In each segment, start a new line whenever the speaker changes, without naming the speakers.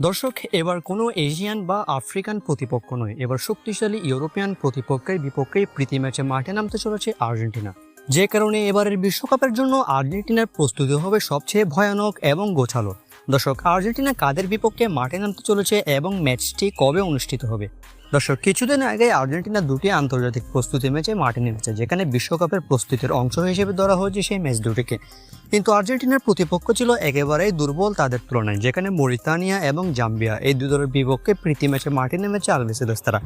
দর্শক, এবার কোনো এশিয়ান বা আফ্রিকান প্রতিপক্ষ নয়, এবার শক্তিশালী ইউরোপিয়ান প্রতিপক্ষের বিপক্ষে প্রীতি ম্যাচে মাঠে নামতে চলেছে আর্জেন্টিনা। যে কারণে এবারের বিশ্বকাপের জন্য আর্জেন্টিনার প্রস্তুতি হবে সবচেয়ে ভয়ানক এবং গোছালো। দর্শক, আর্জেন্টিনা কাদের বিপক্ষে মাঠে নামতে চলেছে এবং ম্যাচটি কবে অনুষ্ঠিত হবে? দর্শক, কিছুদিন আগে আর্জেন্টিনা দুটি আন্তর্জাতিক প্রস্তুতি ম্যাচে মাঠে নেমেছে, যেখানে বিশ্বকাপের প্রস্তুতির অংশ হিসেবে ধরা হয়েছে সেই ম্যাচ দুটিকে। কিন্তু আর্জেন্টিনার প্রতিপক্ষ ছিল একেবারেই দুর্বল তাদের তুলনায়, যেখানে মরিতানিয়া এবং জাম্বিয়া এই দুই দলের বিপক্ষে প্রীতি ম্যাচে মাঠে নেমেছে আলবিসেলেস্তারা।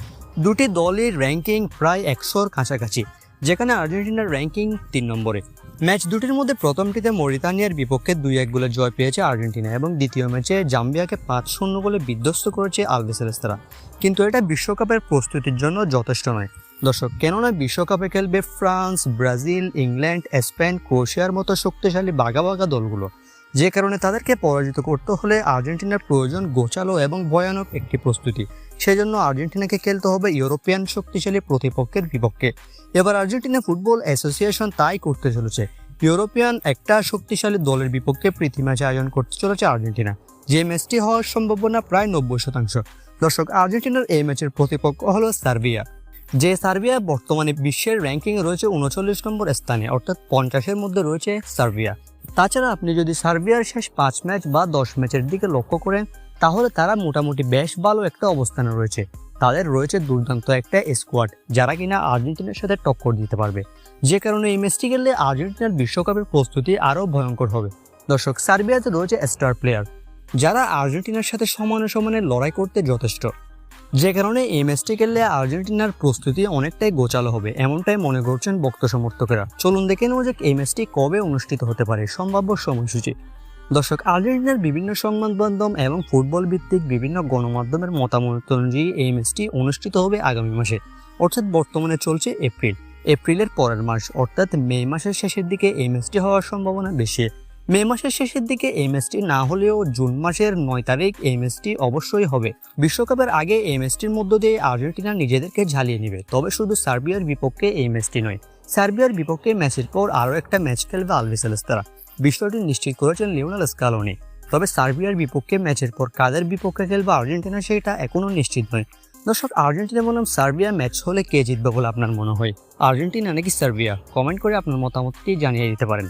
দুটি দলের র্যাঙ্কিং প্রায় 100-র কাছাকাছি, যেখানে আর্জেন্টিনার র্যাঙ্কিং 3 নম্বরে। ম্যাচ দুটির মধ্যে প্রথমটিতে মরিতানিয়ার বিপক্ষে 2-1 গোলে জয় পেয়েছে আর্জেন্টিনা এবং দ্বিতীয় ম্যাচে জাম্বিয়াকে 5-0 গোলে বিধ্বস্ত করেছে আলবিসেলেস্তারা। কিন্তু এটা বিশ্বকাপের প্রস্তুতির জন্য যথেষ্ট নয় দর্শক, কেননা বিশ্বকাপে খেলবে ফ্রান্স, ব্রাজিল, ইংল্যান্ড, স্পেন, ক্রোয়েশিয়ার মতো শক্তিশালী বাঘা দলগুলো। যে কারণে তাদেরকে পরাজিত করতে হলে আর্জেন্টিনার প্রয়োজন গোছালো এবং ভয়ানক একটি প্রস্তুতি। সেজন্য আর্জেন্টিনাকে খেলতে হবে ইউরোপিয়ান শক্তিশালী প্রতিপক্ষের বিপক্ষে। এবার আর্জেন্টিনা ফুটবল অ্যাসোসিয়েশন তাই করতে চলেছে, ইউরোপিয়ান একটা শক্তিশালী দলের বিপক্ষে প্রীতি ম্যাচ আয়োজন করতে চলেছে আর্জেন্টিনা, যে ম্যাচটি হওয়ার সম্ভাবনা প্রায় 90%। দর্শক, আর্জেন্টিনার এই ম্যাচের প্রতিপক্ষ হলো সার্বিয়া। যে সার্বিয়া বর্তমানে বিশ্বের র্যাঙ্কিংয়ে রয়েছে 39 নম্বর স্থানে, অর্থাৎ 50-এর মধ্যে রয়েছে সার্বিয়া। তাছাড়া আপনি যদি সার্বিয়ার শেষ 5 ম্যাচ বা 10 ম্যাচের দিকে লক্ষ্য করেন, তাহলে তারা মোটামুটি বেশ ভালো একটা অবস্থানে রয়েছে। তাদের রয়েছে দুর্দান্ত একটা স্কোয়াড, যারা কিনা আর্জেন্টিনার সাথে টক্কর দিতে পারবে। যে কারণে এই ম্যাচটি খেললে আর্জেন্টিনার বিশ্বকাপের প্রস্তুতি আরও ভয়ঙ্কর হবে। দর্শক, সার্বিয়াতে রয়েছে স্টার প্লেয়ার, যারা আর্জেন্টিনার সাথে সমানে সমানে লড়াই করতে যথেষ্ট। যে কারণে এই ম্যাচটি খেললে আর্জেন্টিনার প্রস্তুতি অনেকটাই গোছালো হবে, এমনটাই মনে করছেন ভক্ত সমর্থকেরা। চলুন দেখে নেব যে এই ম্যাচটি কবে অনুষ্ঠিত হতে পারে, সম্ভাব্য সময়সূচি। দর্শক, আর্জেন্টিনার বিভিন্ন সংবাদ মাধ্যম এবং ফুটবল ভিত্তিক বিভিন্ন গণমাধ্যমের মতামত অনুযায়ী এই ম্যাচটি অনুষ্ঠিত হবে আগামী মাসে, অর্থাৎ বর্তমানে চলছে এপ্রিলের পরের মাস, অর্থাৎ মে মাসের শেষের দিকে এই ম্যাচটি হওয়ার সম্ভাবনা বেশি। মে মাসের শেষের দিকে এই ম্যাচটি না হলেও জুন মাসের 9 তারিখ এই ম্যাচটি অবশ্যই হবে। বিশ্বকাপের আগে এই ম্যাচটির মধ্য দিয়ে আর্জেন্টিনা নিজেদেরকে ঝালিয়ে নেবে। তবে শুধু সার্বিয়ার বিপক্ষে এই ম্যাচটি নয়, সার্বিয়ার বিপক্ষে ম্যাচের পর আরও একটা ম্যাচ খেলবে আলবিসেলেস্তারা। বিষয়টি নিশ্চিত করেছেন লিওনেল স্কালোনি। তবে সার্বিয়ার বিপক্ষে ম্যাচের পর কাদের বিপক্ষে খেলবে আর্জেন্টিনা সেটা এখনও নিশ্চিত নয়। দর্শক, আর্জেন্টিনা বনাম সার্বিয়া ম্যাচ হলে কে জিতবে বলে আপনার মনে হয়? আর্জেন্টিনা নাকি সার্বিয়া? কমেন্ট করে আপনার মতামতটি জানিয়ে দিতে পারেন।